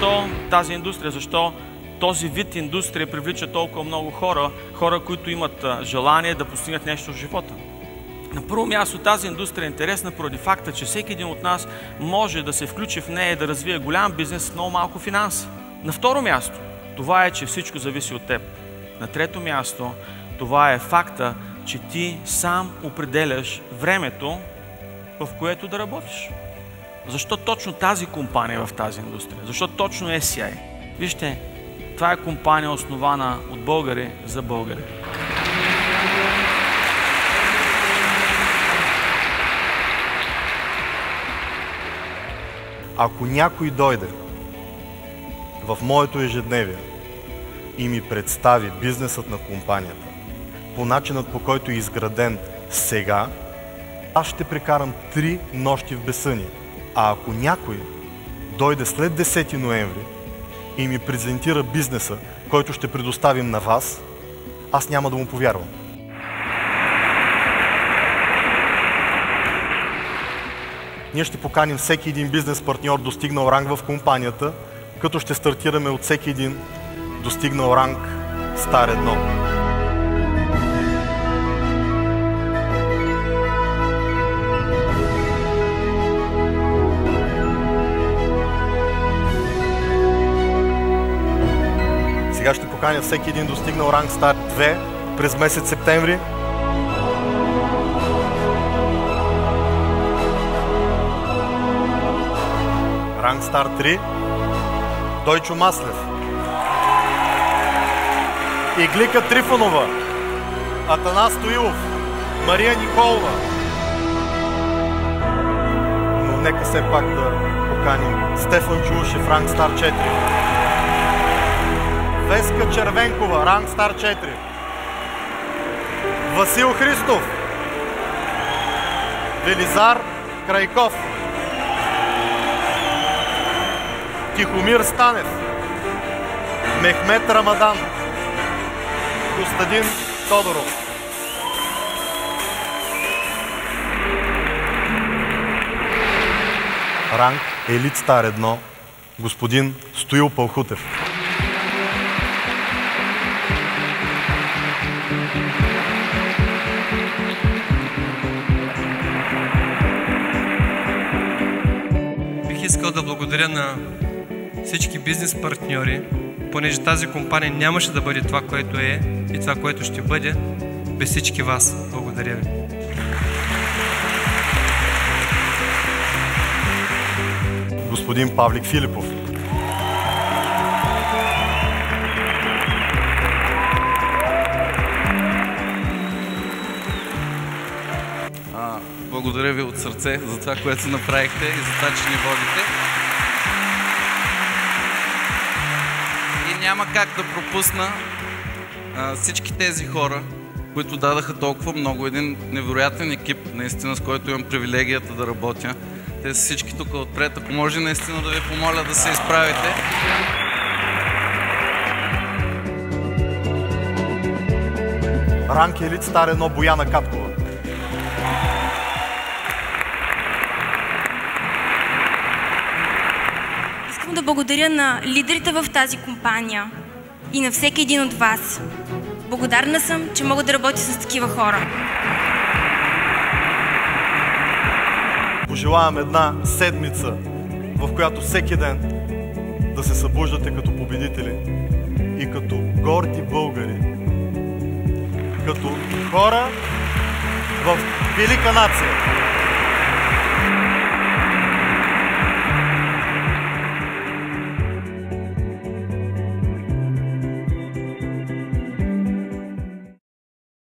Защо тази индустрия? Защо този вид индустрия привлича толкова много хора, които имат желание да постигнат нещо в живота? На първо място, тази индустрия е интересна поради факта, че всеки един от нас може да се включи в нея и да развие голям бизнес с много малко финанси. На второ място, това е, че всичко зависи от теб. На трето място, това е факта, че ти сам определяш времето, в което да работиш. Защо точно тази компания в тази индустрия? Защо точно SCI? Вижте, това е компания, основана от българи за българи. Ако някой дойде в моето ежедневие и ми представи бизнесът на компанията по начинът, по който е изграден сега, аз ще прекарам 3 нощи в безсъние. А ако някой дойде след 10 ноември и ми презентира бизнеса, който ще предоставим на вас, аз няма да му повярвам. Ние ще поканим всеки един бизнес партньор, достигнал ранг в компанията, като ще стартираме от всеки един достигнал ранг Стар 1. Сега ще поканя всеки един достигнал ранг Стар 2 през месец септември. Ранг Стар 3, Дойчо Маслев, Иглика Трифонова, Атанас Стоилов, Мария Николова. Но нека все пак да поканим Стефан Чулушев, ранг Стар 4. Веска Червенкова, ранг Стар 4. Васил Христов, Велизар Крайков, Тихомир Станев, Мехмет Рамадан, Костадин Тодоров. Ранг Елит Стар 1, господин Стоил Палхутев. Бих искал да благодаря на всички бизнес партньори, понеже тази компания нямаше да бъде това, което е и това, което ще бъде без всички вас. Благодаря ви. Господин Павлик Филипов. Благодаря ви от сърце за това, което направихте и за това, че ни водите. И няма как да пропусна всички тези хора, които дадаха толкова много. Един невероятен екип, наистина, с който имам привилегията да работя. Те са всички тук отпред. Ако може наистина да ви помоля да се изправите. Ранг Елит Стар 1, Бояна Каткова. Искам да благодаря на лидерите в тази компания и на всеки един от вас. Благодарна съм, че мога да работя с такива хора. Пожелавам една седмица, в която всеки ден да се събуждате като победители и като горди българи, като хора в велика нация.